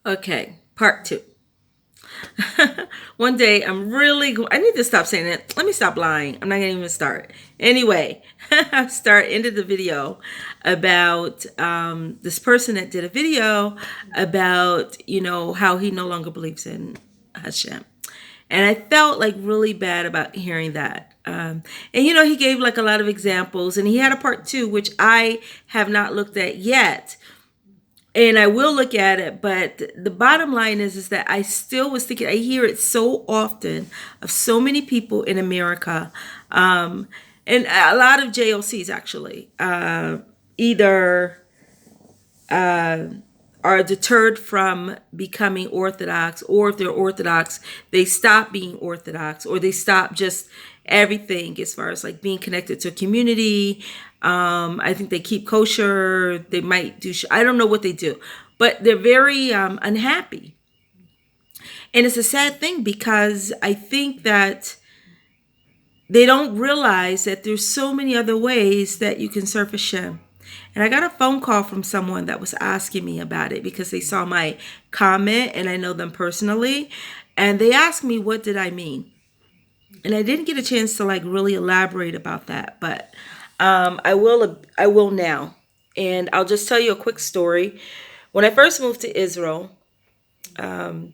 Okay, part two. One day I need to stop saying it. Let me stop lying. I'm not going to even start. Anyway, I ended the video about this person that did a video about, how he no longer believes in Hashem. And I felt like really bad about hearing that. And he gave like a lot of examples, and he had a part two, which I have not looked at yet, and I will look at it. But the bottom line is that I still was thinking, I hear it so often of so many people in America, and a lot of JOCs actually, either are deterred from becoming Orthodox, or if they're Orthodox, they stop being Orthodox, or they stop just everything as far as like being connected to a community. I think they keep kosher. They might do, I don't know what they do, but they're very unhappy. And it's a sad thing because I think that they don't realize that there's so many other ways that you can serve Hashem. And I got a phone call from someone that was asking me about it because they saw my comment and I know them personally. And they asked me, what did I mean? And I didn't get a chance to like really elaborate about that, but I will now. And I'll just tell you a quick story. When I first moved to Israel, I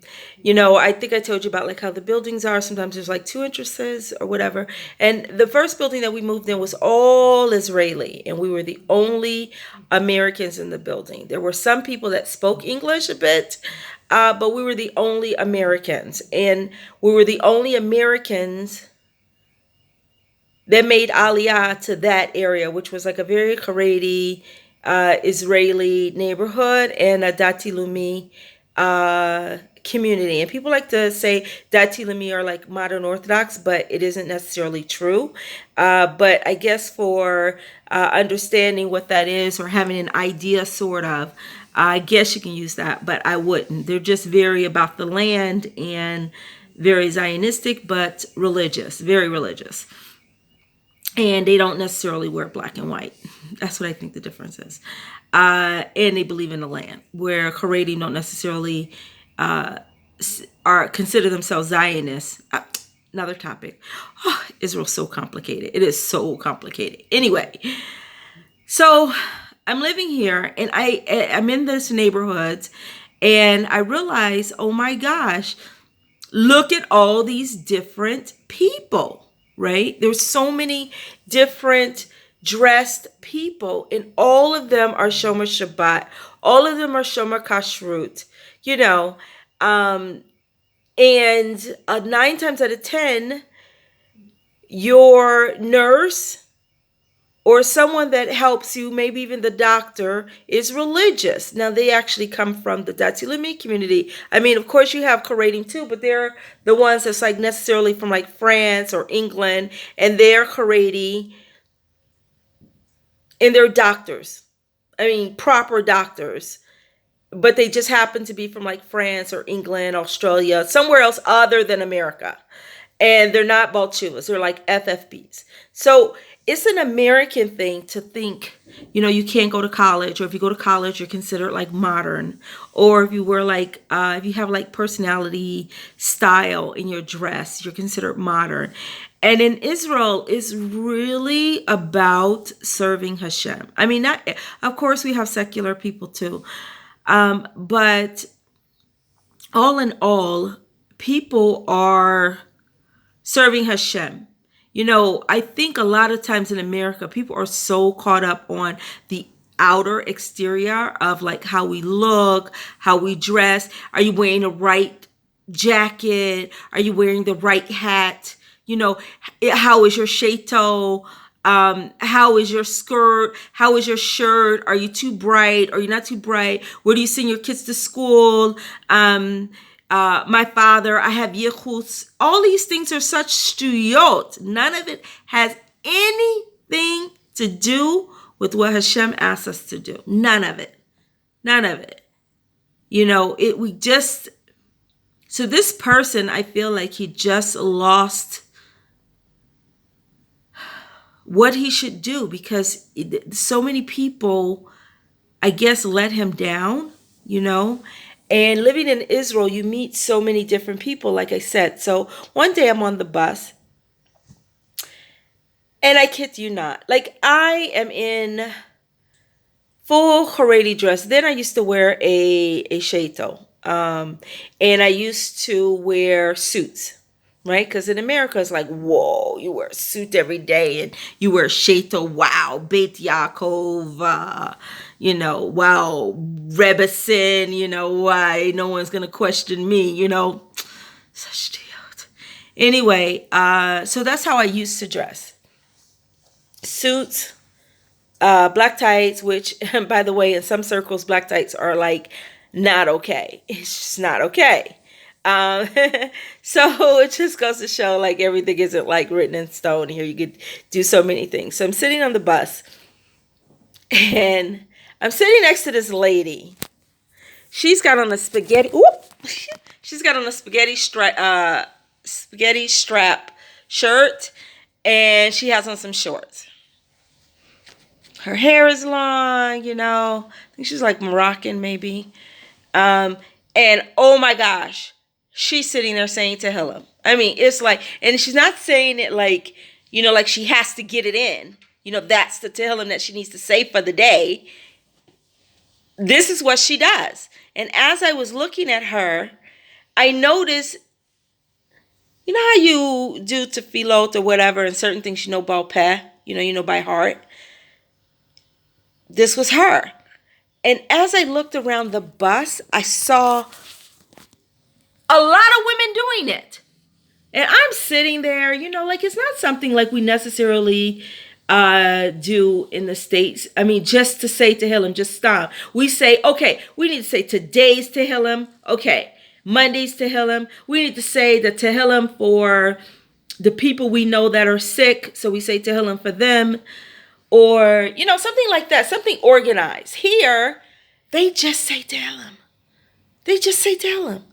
think I told you about like how the buildings are. Sometimes there's like two entrances or whatever. And the first building that we moved in was all Israeli, and we were the only Americans in the building. There were some people that spoke English a bit, but we were the only Americans, and we were the only Americans that made Aliyah to that area, which was like a very Haredi Israeli neighborhood and a Dati Lumi community. And people like to say Dati Lumi are like modern Orthodox, but it isn't necessarily true. But I guess for understanding what that is, or having an idea sort of, I guess you can use that, but I wouldn't. They're just very about the land and very Zionistic, but religious, very religious. And they don't necessarily wear black and white. That's what I think the difference is. And they believe in the land, where Haredi don't necessarily are consider themselves Zionists. Another topic. Oh, Israel's so complicated. It is so complicated. Anyway, so I'm living here, and I'm in this neighborhood, and I realize, oh my gosh, look at all these different people. Right? There's so many different dressed people, and all of them are Shomer Shabbat. All of them are Shomer Kashrut, and 9 times out of 10, your nurse or someone that helps you, maybe even the doctor, is religious. Now, they actually come from the Dati Leumi community. I mean, of course, you have Haredim too, but they're the ones that's like necessarily from like France or England, and they're Haredi, and they're doctors. I mean, proper doctors. But they just happen to be from like France or England, Australia, somewhere else other than America. And they're not Balchuvas. They're like FFBs. So it's an American thing to think, you can't go to college, or if you go to college, you're considered like modern, or if you wear like, if you have like personality style in your dress, you're considered modern. And in Israel, it's really about serving Hashem. I mean, not, of course, we have secular people too. But all in all, people are serving Hashem. I think a lot of times in America, people are so caught up on the outer exterior of like how we look, how we dress. Are you wearing the right jacket? Are you wearing the right hat? How is your shato? How is your skirt? How is your shirt? Are you too bright? Are you not too bright? Where do you send your kids to school? My father, I have yichus. All these things are such stuyot. None of it has anything to do with what Hashem asks us to do. None of it. None of it. So this person, I feel like he just lost what he should do, because so many people, I guess, let him down, And living in Israel, you meet so many different people, like I said. So one day I'm on the bus, and I kid you not, like I am in full Haredi dress. Then I used to wear a shaito. And I used to wear suits, right? Because in America, it's like, whoa, you wear a suit every day and you wear shaito. Wow, Beit Yaakov, wow, Rebbeson, why no one's going to question me, such deal. Anyway, so that's how I used to dress. Suits, black tights, which, by the way, in some circles, black tights are like not okay. It's just not okay. Um, so it just goes to show like everything isn't like written in stone here. You could do so many things. So I'm sitting on the bus and I'm sitting next to this lady. She's got on a spaghetti. Whoop, she's got on a spaghetti strap shirt, and she has on some shorts. Her hair is long, I think she's like Moroccan maybe. And oh my gosh, she's sitting there saying Tehillim. I mean, it's like, and she's not saying it like, like she has to get it in. That's the Tehillim that she needs to say for the day. This is what she does. And as I was looking at her, I noticed, how you do tefillot or whatever, and certain things baal peh, you know by heart. This was her. And as I looked around the bus, I saw a lot of women doing it. And I'm sitting there, like it's not something like we necessarily do in the States. I mean, just to say Tehillim, just stop. We say, okay, we need to say today's Tehillim. Okay, Monday's Tehillim. We need to say the Tehillim for the people we know that are sick. So we say Tehillim for them. Or, something like that, something organized. Here, they just say Tehillim. They just say Tehillim.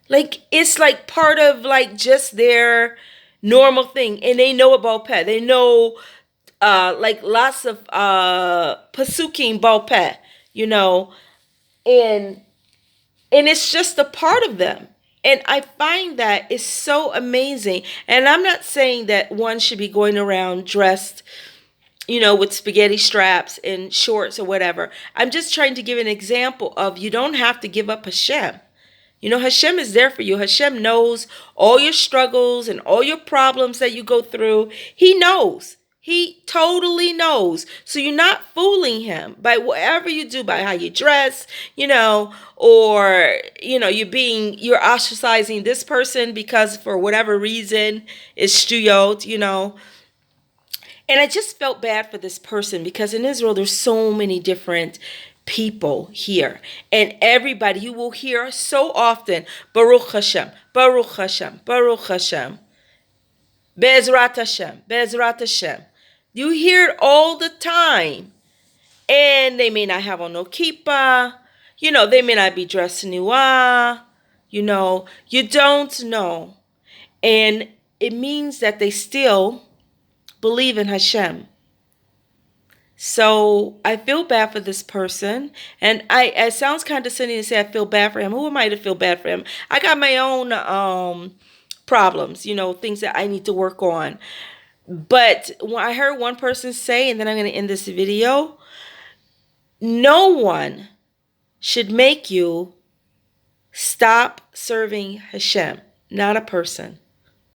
Like, it's like part of like just their normal thing. And they know about peh. They know like lots of pasukim baal peh, and it's just a part of them. And I find that is so amazing. And I'm not saying that one should be going around dressed with spaghetti straps and shorts or whatever. I'm just trying to give an example of you don't have to give up Hashem. Hashem is there for you. Hashem knows all your struggles and all your problems that you go through. He knows. He totally knows. So you're not fooling him by whatever you do, by how you dress, or, you're ostracizing this person because for whatever reason it's stuyot, And I just felt bad for this person because in Israel, there's so many different people here. And everybody, you will hear so often, Baruch Hashem, Baruch Hashem, Baruch Hashem, Bezrat Hashem, Bezrat Hashem. You hear it all the time. And they may not have on no kippah. They may not be dressed nuah. You don't know. And it means that they still believe in Hashem. So I feel bad for this person. And it sounds condescending to say I feel bad for him. Who am I to feel bad for him? I got my own problems, things that I need to work on. But when I heard one person say, and then I'm going to end this video, no one should make you stop serving Hashem. Not a person.